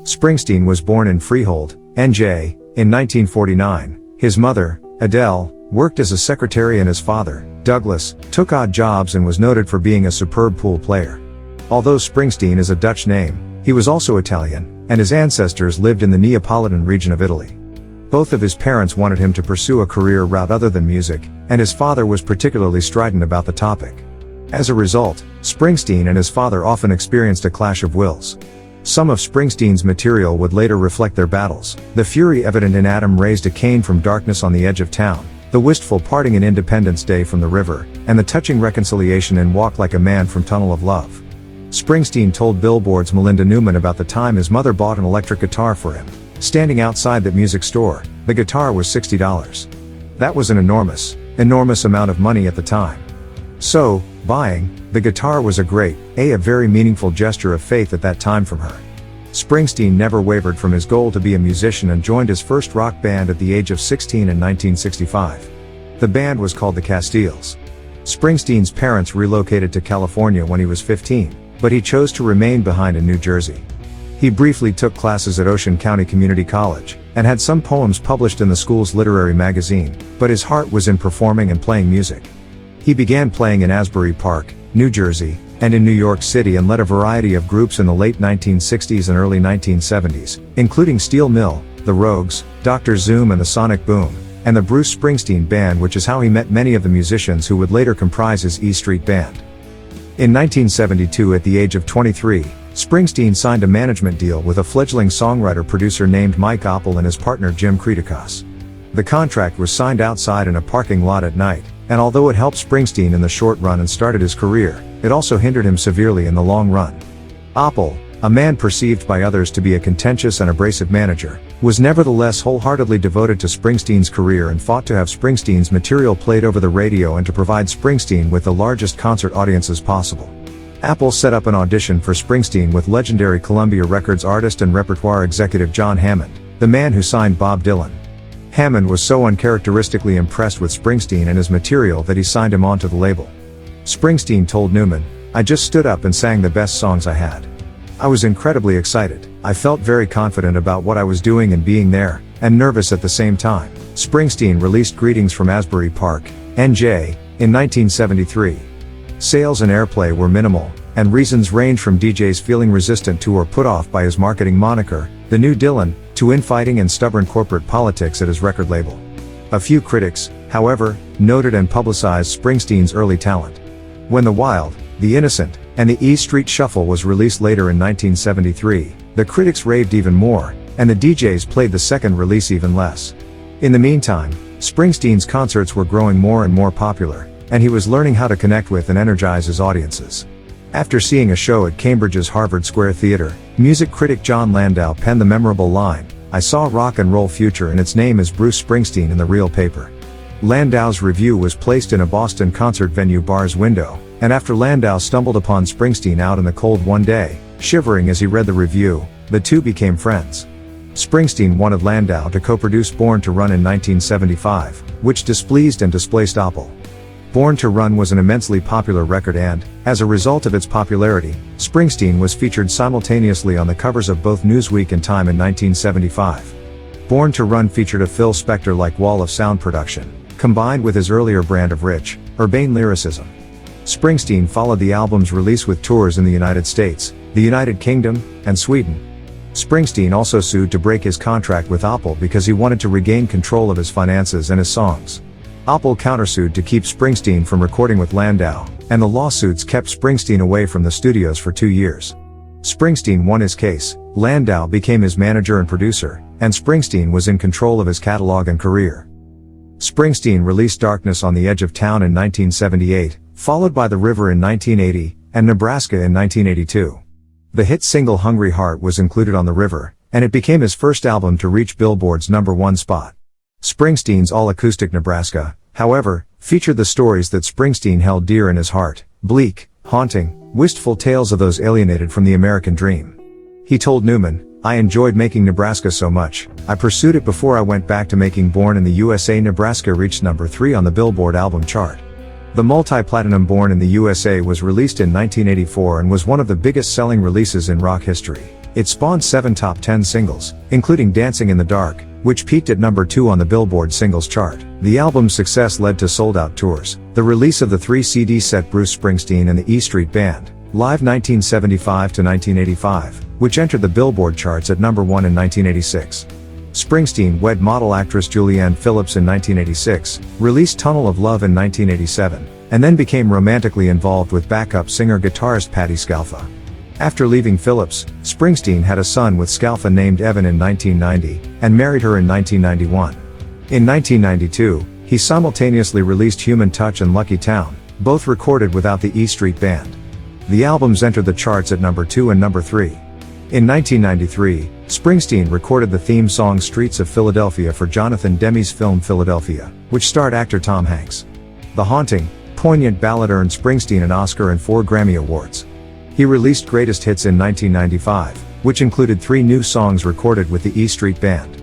Springsteen was born in Freehold, NJ, in 1949. His mother, Adele, worked as a secretary and his father, Douglas, took odd jobs and was noted for being a superb pool player. Although Springsteen is a Dutch name, he was also Italian, and his ancestors lived in the Neapolitan region of Italy. Both of his parents wanted him to pursue a career route other than music, and his father was particularly strident about the topic. As a result, Springsteen and his father often experienced a clash of wills. Some of Springsteen's material would later reflect their battles, the fury evident in Adam Raised a Cane from Darkness on the Edge of Town, the wistful parting in Independence Day from the River, and the touching reconciliation in Walk Like a Man from Tunnel of Love. Springsteen told Billboard's Melinda Newman about the time his mother bought an electric guitar for him. Standing outside that music store, the guitar was $60. That was an enormous amount of money at the time. So, buying the guitar was a very meaningful gesture of faith at that time from her. Springsteen never wavered from his goal to be a musician and joined his first rock band at the age of 16 in 1965. The band was called the Castiles. Springsteen's parents relocated to California when he was 15, but he chose to remain behind in New Jersey. He briefly took classes at Ocean County Community College, and had some poems published in the school's literary magazine, but his heart was in performing and playing music. He began playing in Asbury Park, New Jersey, and in New York City and led a variety of groups in the late 1960s and early 1970s, including Steel Mill, The Rogues, Dr. Zoom and the Sonic Boom, and the Bruce Springsteen Band, which is how he met many of the musicians who would later comprise his E Street Band. In 1972, at the age of 23, Springsteen signed a management deal with a fledgling songwriter-producer named Mike Oppel and his partner Jim Kritikos. The contract was signed outside in a parking lot at night, and although it helped Springsteen in the short run and started his career, it also hindered him severely in the long run. Oppel, a man perceived by others to be a contentious and abrasive manager, was nevertheless wholeheartedly devoted to Springsteen's career and fought to have Springsteen's material played over the radio and to provide Springsteen with the largest concert audiences possible. Oppel set up an audition for Springsteen with legendary Columbia Records artist and repertoire executive John Hammond, the man who signed Bob Dylan. Hammond was so uncharacteristically impressed with Springsteen and his material that he signed him onto the label. Springsteen told Newman, "I just stood up and sang the best songs I had. I was incredibly excited. I felt very confident about what I was doing and being there, and nervous at the same time." Springsteen released Greetings from Asbury Park, NJ, in 1973. Sales and airplay were minimal, and reasons range from DJs feeling resistant to or put off by his marketing moniker, The New Dylan, to infighting and stubborn corporate politics at his record label. A few critics, however, noted and publicized Springsteen's early talent. When The Wild, The Innocent, and the E Street Shuffle was released later in 1973, the critics raved even more, and the DJs played the second release even less. In the meantime, Springsteen's concerts were growing more and more popular, and he was learning how to connect with and energize his audiences. After seeing a show at Cambridge's Harvard Square Theatre, music critic John Landau penned the memorable line, "I saw rock and roll future and its name is Bruce Springsteen in the real paper." Landau's review was placed in a Boston concert venue bar's window, and after Landau stumbled upon Springsteen out in the cold one day, shivering as he read the review, the two became friends. Springsteen wanted Landau to co-produce Born to Run in 1975, which displeased and displaced Oppel. Born to Run was an immensely popular record and, as a result of its popularity, Springsteen was featured simultaneously on the covers of both Newsweek and Time in 1975. Born to Run featured a Phil Spector-like wall of sound production, combined with his earlier brand of rich, urbane lyricism. Springsteen followed the album's release with tours in the United States, the United Kingdom, and Sweden. Springsteen also sued to break his contract with Oppel because he wanted to regain control of his finances and his songs. Oppel countersued to keep Springsteen from recording with Landau, and the lawsuits kept Springsteen away from the studios for 2 years. Springsteen won his case, Landau became his manager and producer, and Springsteen was in control of his catalog and career. Springsteen released Darkness on the Edge of Town in 1978, followed by The River in 1980, and Nebraska in 1982. The hit single Hungry Heart was included on The River, and it became his first album to reach Billboard's #1 spot. Springsteen's all-acoustic Nebraska, however, featured the stories that Springsteen held dear in his heart, bleak, haunting, wistful tales of those alienated from the American dream. He told Newman, "I enjoyed making Nebraska so much, I pursued it before I went back to making Born in the USA." Nebraska reached #3 on the Billboard album chart. The multi-platinum Born in the USA was released in 1984 and was one of the biggest selling releases in rock history. It spawned 7 top 10 singles, including Dancing in the Dark, which peaked at number 2 on the Billboard Singles Chart. The album's success led to sold-out tours, the release of the 3-CD set Bruce Springsteen and the E Street Band, Live 1975 to 1985, which entered the Billboard charts at number 1 in 1986. Springsteen wed model actress Julianne Phillips in 1986, released Tunnel of Love in 1987, and then became romantically involved with backup singer-guitarist Patti Scialfa. After leaving Phillips, Springsteen had a son with Scialfa named Evan in 1990, and married her in 1991. In 1992, he simultaneously released Human Touch and Lucky Town, both recorded without the E Street Band. The albums entered the charts at number 2 and number 3. In 1993, Springsteen recorded the theme song Streets of Philadelphia for Jonathan Demme's film Philadelphia, which starred actor Tom Hanks. The haunting, poignant ballad earned Springsteen an Oscar and 4 Grammy Awards. He released Greatest Hits in 1995, which included 3 new songs recorded with the E Street Band.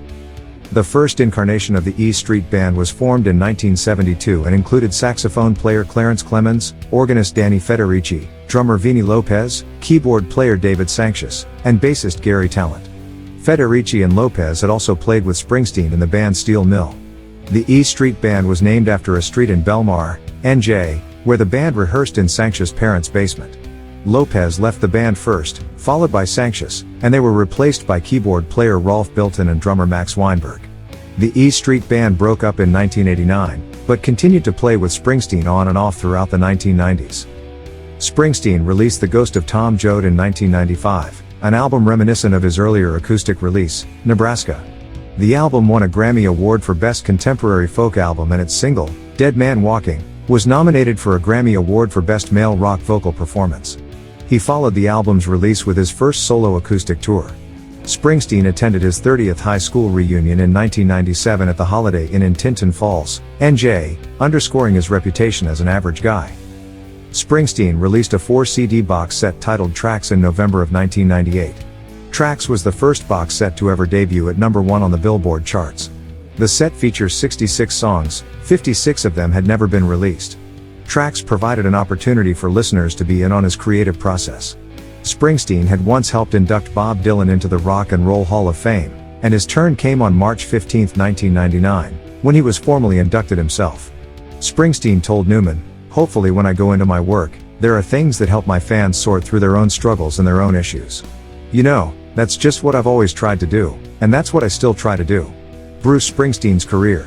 The first incarnation of the E Street Band was formed in 1972 and included saxophone player Clarence Clemens, organist Danny Federici, drummer Vini Lopez, keyboard player David Sancious, and bassist Gary Talent. Federici and Lopez had also played with Springsteen in the band Steel Mill. The E Street Band was named after a street in Belmar, NJ, where the band rehearsed in Sancious' parents' basement. Lopez left the band first, followed by Sancious, and they were replaced by keyboard player Rolf Bilton and drummer Max Weinberg. The E Street Band broke up in 1989, but continued to play with Springsteen on and off throughout the 1990s. Springsteen released The Ghost of Tom Joad in 1995, an album reminiscent of his earlier acoustic release, Nebraska. The album won a Grammy Award for Best Contemporary Folk Album, and its single, Dead Man Walking, was nominated for a Grammy Award for Best Male Rock Vocal Performance. He followed the album's release with his first solo acoustic tour. Springsteen attended his 30th high school reunion in 1997 at the Holiday Inn in Tinton Falls, NJ, underscoring his reputation as an average guy. Springsteen released a 4-CD box set titled Tracks in November of 1998. Tracks was the first box set to ever debut at number 1 on the Billboard charts. The set features 66 songs, 56 of them had never been released. Tracks provided an opportunity for listeners to be in on his creative process. Springsteen had once helped induct Bob Dylan into the Rock and Roll Hall of Fame, and his turn came on March 15, 1999, when he was formally inducted himself. Springsteen told Newman, "Hopefully when I go into my work, there are things that help my fans sort through their own struggles and their own issues. You know, that's just what I've always tried to do, and that's what I still try to do." Bruce Springsteen's career.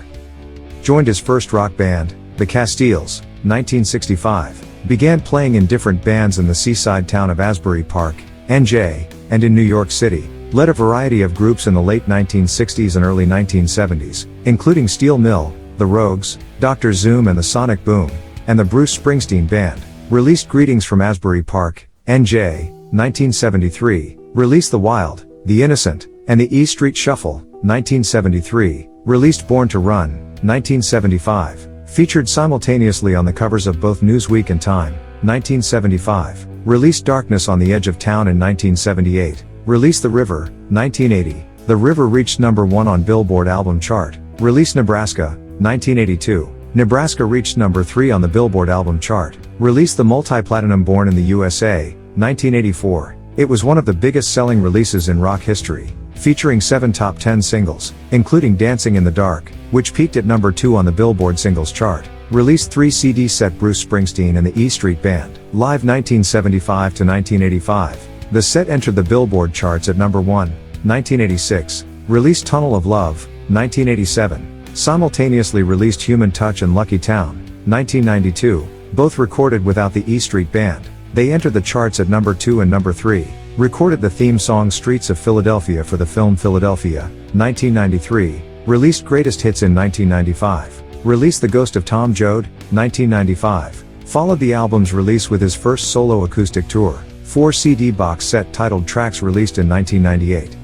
Joined his first rock band, the Castiles, 1965, began playing in different bands in the seaside town of Asbury Park, NJ, and in New York City, led a variety of groups in the late 1960s and early 1970s, including Steel Mill, The Rogues, Dr. Zoom and the Sonic Boom, and the Bruce Springsteen Band. Released Greetings from Asbury Park, NJ, 1973, released The Wild, The Innocent, and the E Street Shuffle, 1973, released Born to Run, 1975, featured simultaneously on the covers of both Newsweek and Time, 1975, released Darkness on the Edge of Town in 1978, released The River, 1980, The River reached number 1 on Billboard album chart, released Nebraska, 1982, Nebraska reached number 3 on the Billboard album chart, released the multi-platinum Born in the USA, 1984, it was one of the biggest selling releases in rock history, featuring 7 top 10 singles, including Dancing in the Dark, which peaked at number 2 on the Billboard Singles Chart. Released 3-CD set Bruce Springsteen and the E Street Band, Live 1975 to 1985. The set entered the Billboard charts at number 1, 1986. Released Tunnel of Love, 1987. Simultaneously released Human Touch and Lucky Town, 1992, both recorded without the E Street Band. They entered the charts at number 2 and number 3. Recorded the theme song Streets of Philadelphia for the film Philadelphia, 1993, released Greatest Hits in 1995, released The Ghost of Tom Joad, 1995, followed the album's release with his first solo acoustic tour, 4-CD box set titled Tracks released in 1998.